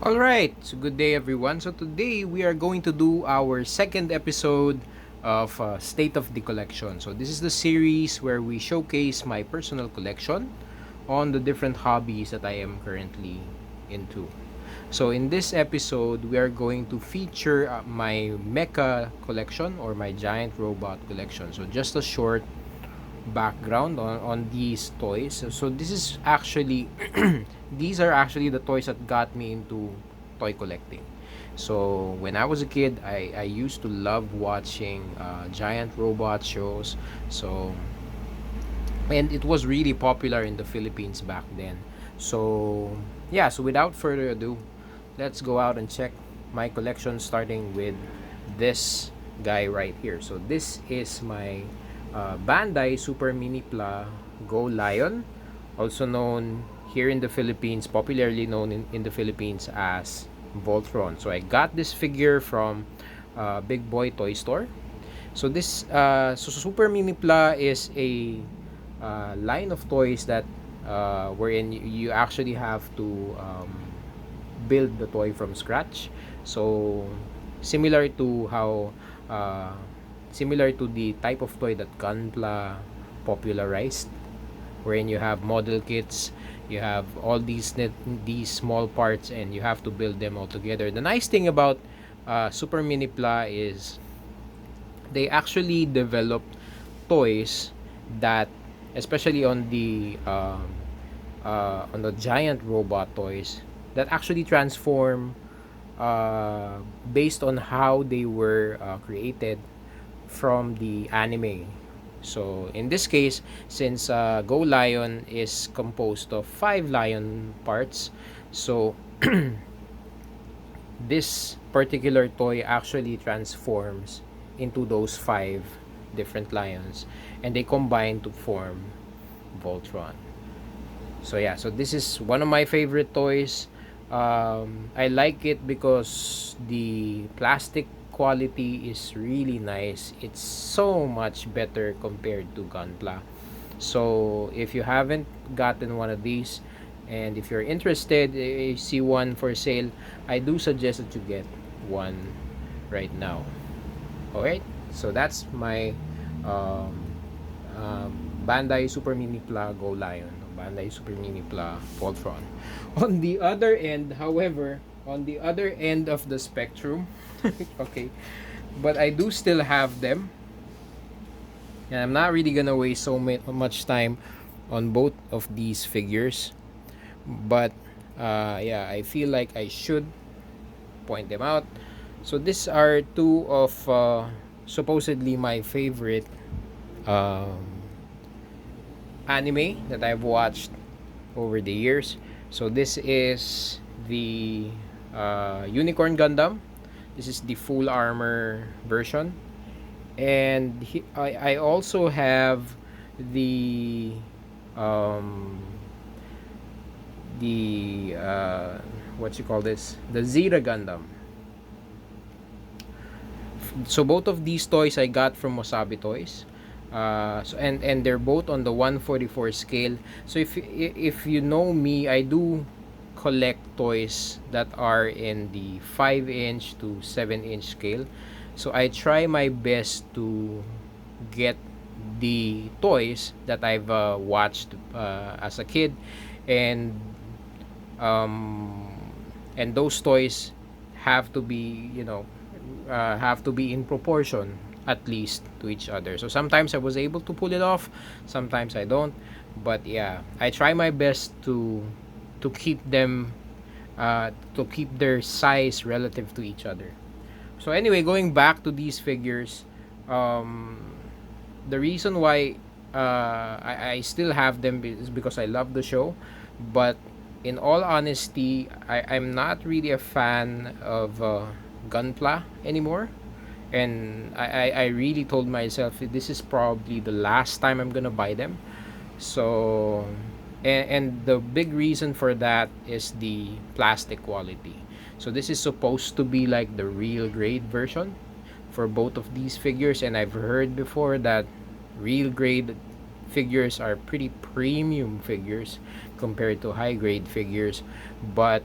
Alright, so good day everyone. So today we are going to do our second episode of State of the Collection. So this is the series where we showcase my personal collection on the different hobbies that I am currently into. So in this episode, we are going to feature my mecha collection or my giant robot collection. So just a short background on these toys. So this is actually these are actually the toys that got me into toy collecting. So when I was a kid, I used to love watching giant robot shows. So and it was really popular in the Philippines back then. So yeah, so without further ado, let's go out and check my collection starting with this guy right here. So this is my Bandai Super Mini Pla Go Lion, also known here in the Philippines, popularly known in the Philippines as Voltron. So I got this figure from Big Boy Toy Store. So this Super Mini Pla is a line of toys that wherein you actually have to build the toy from scratch. So similar to how uh, similar to the type of toy that Gunpla popularized, wherein you have model kits, you have all these small parts, and you have to build them all together. The nice thing about Super Mini Pla is they actually developed toys that, especially on the giant robot toys, that actually transform uh, based on how they were created from the anime. So in this case, since Go Lion is composed of 5 lion parts, so this particular toy actually transforms into those 5 different lions, and they combine to form Voltron. So yeah, so this is one of my favorite toys. I like it because the plastic quality is really nice. It's so much better compared to Gunpla. So if you haven't gotten one of these, and if you're interested, you see one for sale, I do suggest that you get one right now. Alright, so that's my um, um, Bandai Super Mini Pla Go Lion. Bandai Super Mini Pla Voltron. On the other end, however, on the other end of the spectrum, okay, but I do still have them, and I'm not really gonna waste much time on both of these figures, but yeah, I feel like I should point them out. So these are two of supposedly my favorite um, anime that I've watched over the years. So this is the Unicorn Gundam. This is the full armor version, and I also have the um, what you call this, the Zeta Gundam. So both of these toys I got from Wasabi Toys. So and they're both on the 144 scale. So if you know me, I do collect toys that are in the 5-inch to 7-inch scale. So I try my best to get the toys that I've watched as a kid, and um, those toys have to be, have to be in proportion at least to each other. So sometimes I was able to pull it off, sometimes I don't. But yeah, I try my best to keep them to keep their size relative to each other. So anyway, going back to these figures, um, the reason why I still have them is because I love the show. But in all honesty, I'm not really a fan of Gunpla anymore. And I really told myself this is probably the last time I'm gonna buy them. So, and the big reason for that is the plastic quality. So this is supposed to be like the real grade version for both of these figures, and I've heard before that real grade figures are pretty premium figures compared to high grade figures. But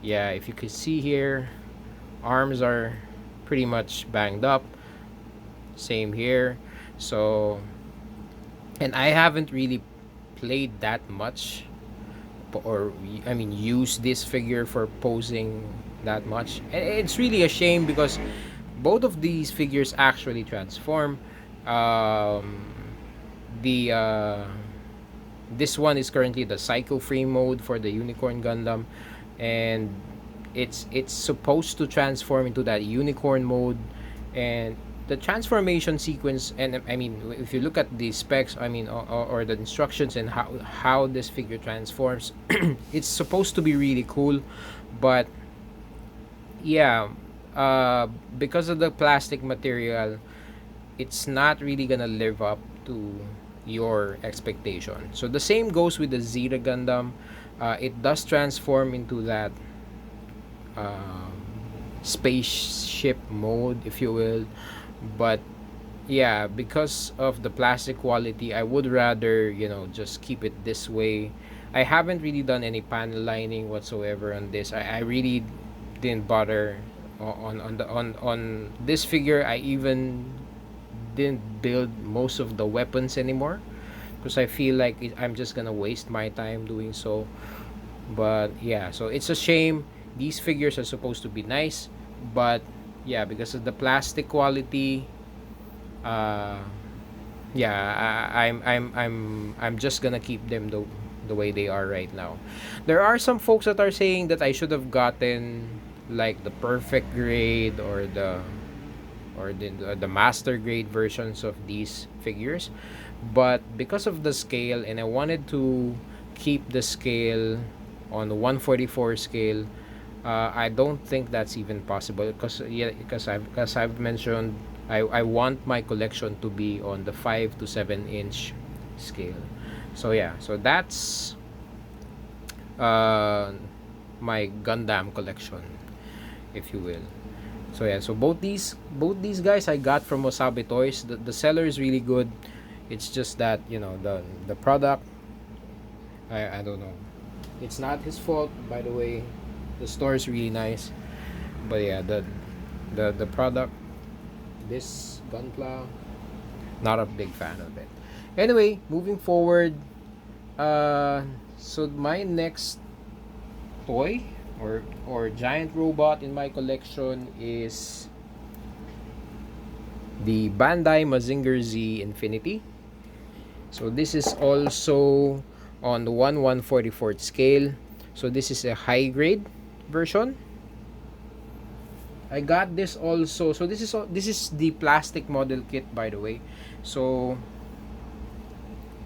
Yeah, if you can see here, arms are pretty much banged up. Same here. So, and I haven't really played that much, or I mean use this figure for posing that much. And it's really a shame because both of these figures actually transform. um, the This one is currently the Psycho Free mode for the Unicorn Gundam, and it's supposed to transform into that unicorn mode. And the transformation sequence, and I mean if you look at the specs, I mean, or the instructions and how this figure transforms, it's supposed to be really cool. But yeah, because of the plastic material, it's not really gonna live up to your expectation. So the same goes with the Zeta Gundam. It does transform into that um, spaceship mode, if you will. But yeah, because of the plastic quality, I would rather, just keep it this way. I haven't really done any panel lining whatsoever on this. I really didn't bother on this figure. I even didn't build most of the weapons anymore because I feel like I'm just gonna waste my time doing so. But yeah, so it's a shame. These figures are supposed to be nice, but yeah, because of the plastic quality, uh, yeah, I'm just gonna keep them the way they are right now. There are some folks that are saying that I should have gotten like the perfect grade or the master grade versions of these figures, but because of the scale, and I wanted to keep the scale on the 144 scale, I don't think that's even possible because yeah, because I've mentioned, I want my collection to be on the 5 to 7 inch scale. So yeah, so that's uh, my Gundam collection, if you will. So yeah, so both these guys I got from Wasabi Toys. The seller is really good. It's just that the product, I don't know. It's not his fault, by the way. The store is really nice, but yeah, the product, this Gunpla, not a big fan of it. Anyway, moving forward, so my next toy or giant robot in my collection is the Bandai Mazinger Z Infinity. So this is also on the 1/144th scale. So this is a high grade version. I got this also. So this is the plastic model kit, by the way. So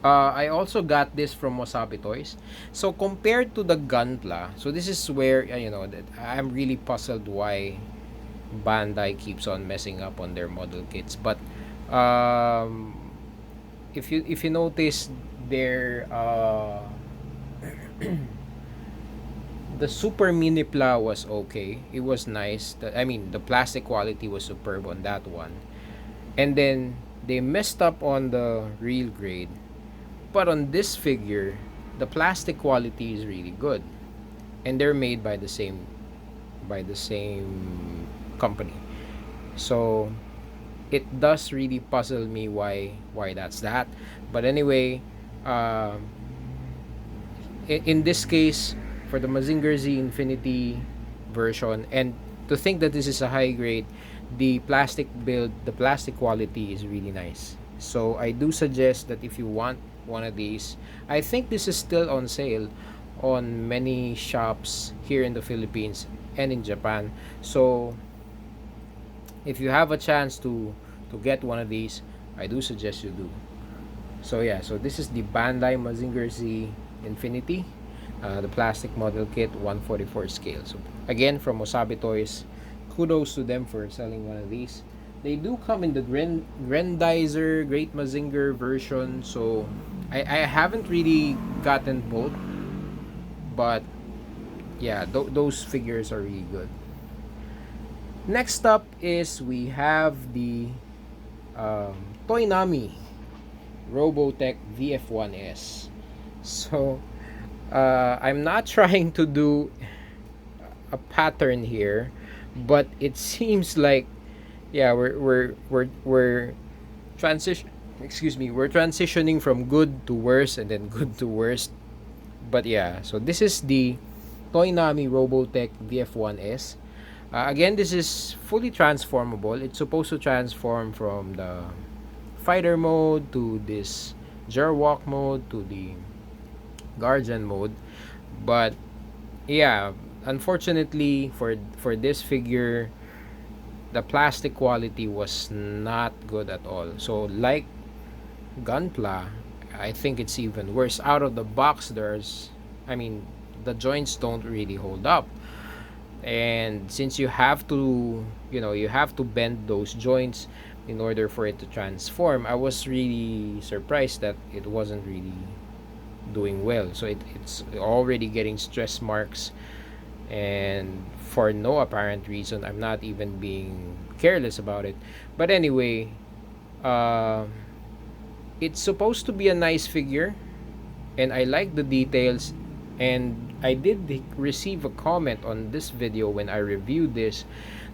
I also got this from Wasabi Toys. So compared to the Gunpla, so this is where that I'm really puzzled why Bandai keeps on messing up on their model kits. But um, if you notice, their the Super Mini Pla was okay. It was nice. I mean, the plastic quality was superb on that one. And then they messed up on the real grade. But on this figure, the plastic quality is really good. And they're made by the same company. So it does really puzzle me why that's that. But anyway, um, in this case, for the Mazinger Z Infinity version, and to think that this is a high grade, the plastic build, the plastic quality is really nice. So I do suggest that if you want one of these, I think this is still on sale on many shops here in the Philippines and in Japan. So if you have a chance to get one of these, I do suggest you do. So yeah, so this is the Bandai Mazinger Z Infinity, the plastic model kit, 1/44 scale. So again, from Wasabi Toys, kudos to them for selling one of these. They do come in the Randizer Great Mazinger version, so I haven't really gotten both, but yeah, those figures are really good. Next up is we have the Toynami Robotech VF1S. So I'm not trying to do a pattern here, but it seems like, yeah, we're transition excuse me, we're transitioning from good to worse and then good to worst. But yeah, so this is the Toynami Robotech VF1S. Again, this is fully transformable. It's supposed to transform from the fighter mode to this Jerwalk mode to the Guardian mode. But yeah, unfortunately for this figure, the plastic quality was not good at all. So like Gunpla, I think it's even worse. Out of the box, I mean, the joints don't really hold up. And since you have to bend those joints in order for it to transform, I was really surprised that it wasn't really doing well. So it's already getting stress marks, and for no apparent reason. I'm not even being careless about it. But anyway, uh, it's supposed to be a nice figure, and I like the details. And I did receive a comment on this video when I reviewed this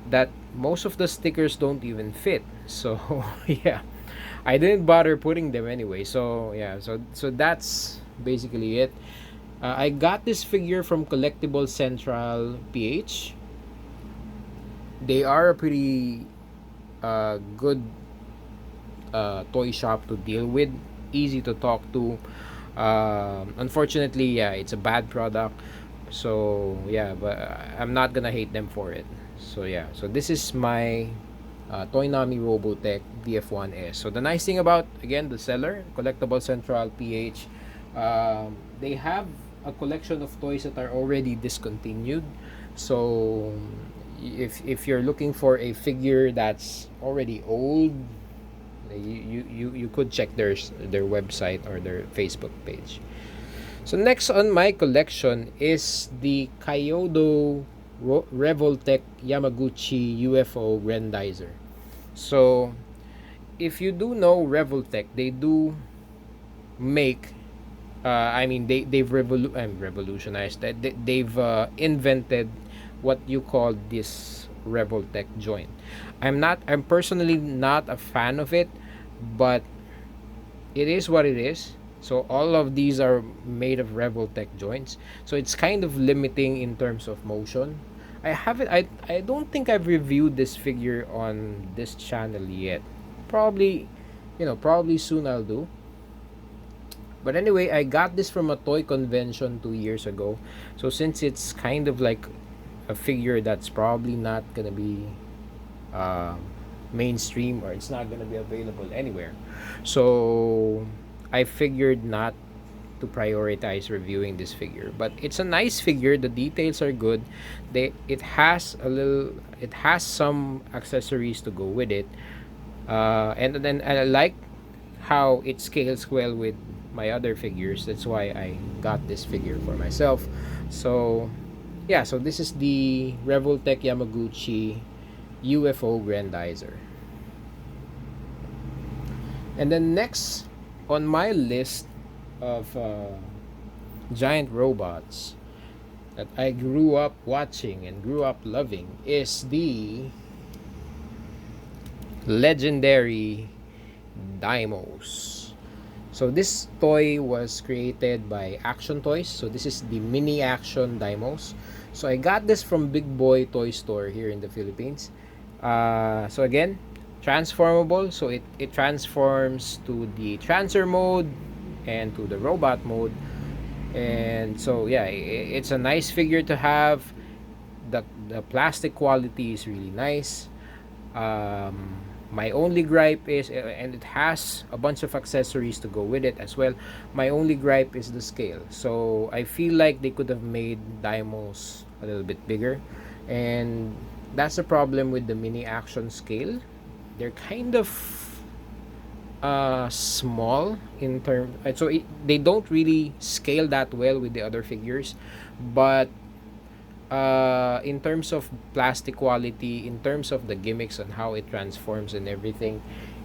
that most of the stickers don't even fit. So yeah, I didn't bother putting them anyway. So yeah, so that's basically it. I got this figure from Collectible Central PH. They are a pretty good toy shop to deal with, easy to talk to. Unfortunately, yeah, it's a bad product. So yeah, but I'm not gonna hate them for it. So yeah, so this is my Toynami Robotech VF1S. So the nice thing about, again, the seller, Collectible Central PH, they have a collection of toys that are already discontinued. So if you're looking for a figure that's already old, you could check their website or their Facebook page. So next on my collection is the Kyodo Revoltech Yamaguchi UFO Randizer. So if you do know Revoltech, they do make I mean revolutionized that they've invented what you call this Revoltech joint. I'm personally not a fan of it, but it is what it is. So all of these are made of Revoltech joints. So it's kind of limiting in terms of motion. I don't think I've reviewed this figure on this channel yet. Probably, probably soon I'll do. But anyway, I got this from a toy convention 2 years ago. So since it's kind of like a figure that's probably not gonna be uh, mainstream, or it's not gonna be available anywhere, so I figured not to prioritize reviewing this figure. But it's a nice figure. The details are good. It has some accessories to go with it, and then I like how it scales well with my other figures. That's why I got this figure for myself. So yeah, so this is the Revoltech Yamaguchi UFO Grandizer. And then next on my list of giant robots that I grew up watching and grew up loving is the legendary Dimos. So this toy was created by Action Toys. So this is the mini action Dimos. So I got this from Big Boy Toy Store here in the Philippines. So again, transformable. So it transforms to the Trancer mode and to the robot mode. And so yeah, it's a nice figure to have. The plastic quality is really nice. My only gripe is, and it has a bunch of accessories to go with it as well. My only gripe is the scale. So I feel like they could have made Dimos a little bit bigger, and that's the problem with the mini action scale. They're kind of small in terms, so they don't really scale that well with the other figures. But in terms of plastic quality, in terms of the gimmicks and how it transforms and everything,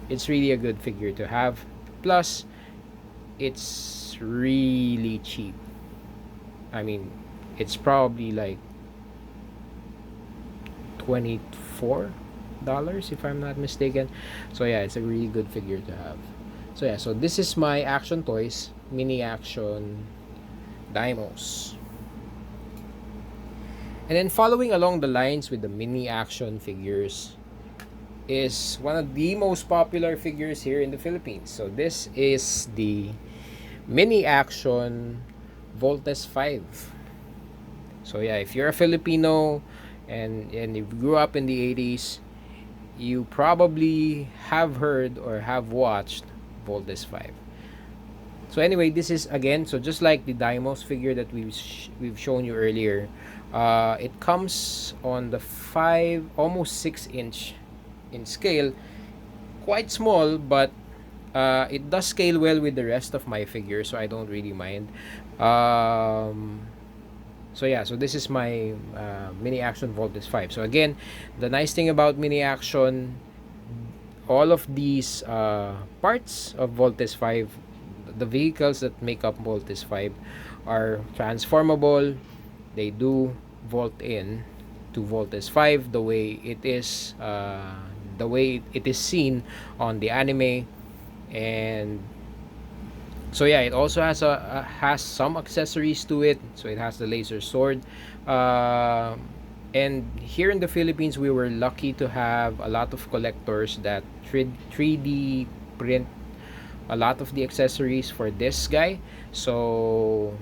it's really a good figure to have. Plus, it's really cheap. I mean, it's probably like $24 if I'm not mistaken. So yeah, it's a really good figure to have. So yeah, so this is my action toys, mini action Dimos. And then following along the lines with the mini action figures is one of the most popular figures here in the Philippines. So this is the mini action Voltes 5. So yeah, if you're a Filipino and you grew up in the 80s, you probably have heard or have watched Voltes 5. So anyway, this is again, so just like the Dimos figure that we've shown you earlier, it comes on the 5 almost 6 inch in scale, quite small, but it does scale well with the rest of my figures, so I don't really mind. So yeah, so this is my mini action Voltes 5. So again, the nice thing about mini action, all of these parts of Voltes 5, the vehicles that make up Voltes 5 are transformable. They do volt in to Voltes 5 the way it is seen on the anime. And so yeah, it also has some accessories to it. So it has the laser sword, and here in the Philippines we were lucky to have a lot of collectors that 3D print a lot of the accessories for this guy. So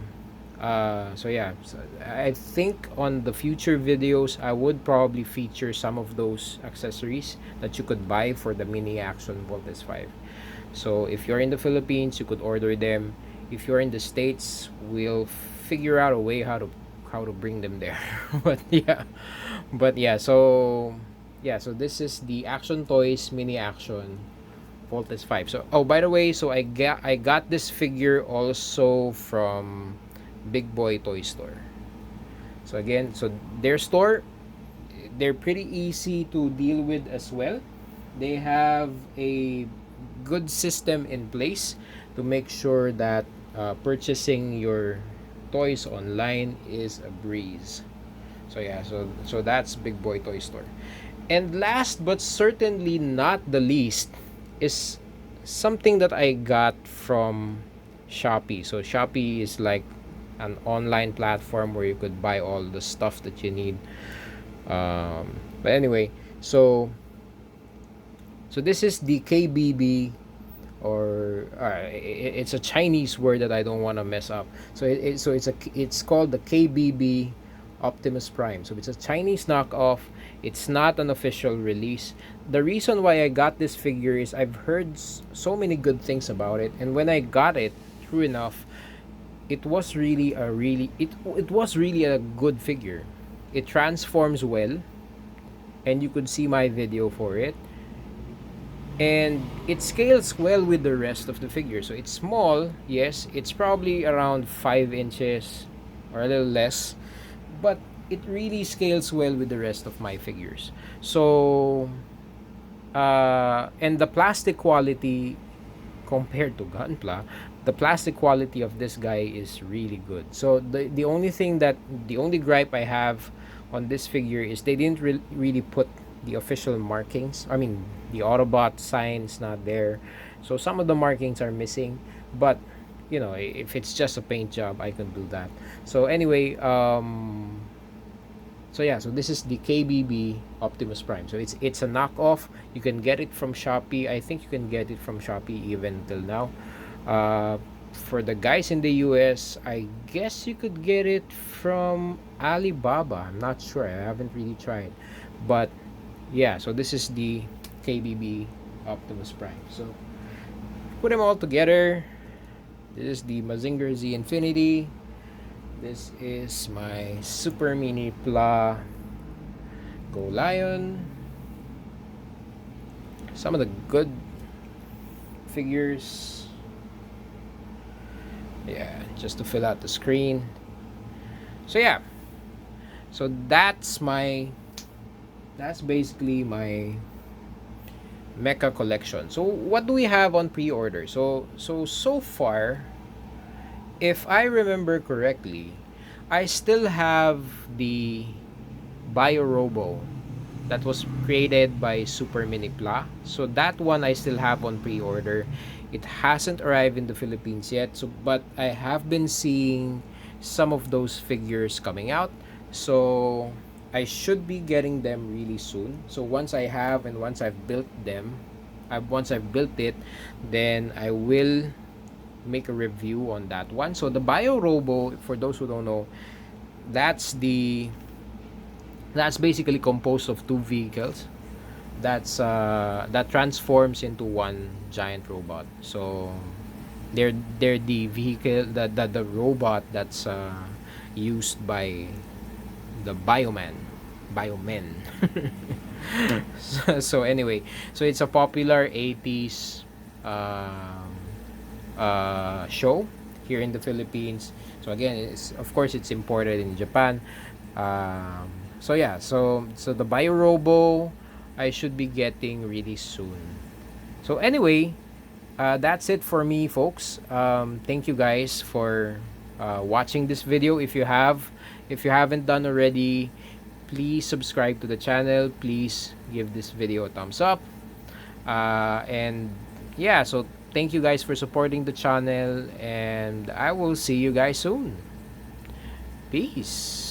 yeah, so I think on the future videos I would probably feature some of those accessories that you could buy for the mini action Voltes 5. So if you're in the Philippines, you could order them. If you're in the States, we'll figure out a way how to bring them there. but yeah, so this is the Action Toys mini action Voltes 5. So by the way, so I got this figure also from Big Boy Toy Store. So again, so their store, they're pretty easy to deal with as well. They have a good system in place to make sure that purchasing your toys online is a breeze. So yeah, so that's Big Boy Toy Store. And last but certainly not the least is something that I got from Shopee. So Shopee is like an online platform where you could buy all the stuff that you need. But anyway, so this is the Kbb, or it's a Chinese word that I don't want to mess up. So it's called the Kbb Optimus Prime. So it's a Chinese knockoff. It's not an official release. The reason why I got this figure is I've heard so many good things about it, and when I got it, true enough, it was really a good figure. It transforms well, and you could see my video for it. And it scales well with the rest of the figure. So it's small, yes, it's probably around 5 inches or a little less, but it really scales well with the rest of my figures. So and the plastic quality compared to Gunpla, the plastic quality of this guy is really good. So the only gripe I have on this figure is they didn't really put the official markings. I mean, the Autobot sign is not there, so some of the markings are missing. But you know, if it's just a paint job, I can do that. So anyway, so yeah, so this is the Kbb Optimus Prime. So it's a knockoff. You can get it from Shopee. I think you can get it from Shopee even till now. For the guys in the US, I guess you could get it from Alibaba. I'm not sure. I haven't really tried. But yeah, so this is the Kbb Optimus Prime. So put them all together. This is the Mazinger Z Infinity. This is my Super Mini Pla Go Lion. Some of the good figures. Yeah, just to fill out the screen. So yeah, so that's basically my mecha collection. So what do we have on pre-order? So far, if I remember correctly, I still have the Bio Robo that was created by Super Minipla. So that one I still have on pre-order. It hasn't arrived in the Philippines yet, so but I have been seeing some of those figures coming out. So I should be getting them really soon. So once I have and once I've built them, once I've built it, then I will make a review on that one. So the Bio Robo, for those who don't know, that's the that's basically composed of two vehicles that transforms into one giant robot. So they're the vehicle, the robot that's used by the biomen. So anyway, so it's a popular 80s show here in the Philippines. So again, it's, of course, it's imported in Japan. So yeah, so the Bio Robo I should be getting really soon. So anyway, that's it for me, folks. Thank you guys for watching this video. If you haven't done already, please subscribe to the channel. Please give this video a thumbs up. And yeah, so thank you guys for supporting the channel, and I will see you guys soon. Peace.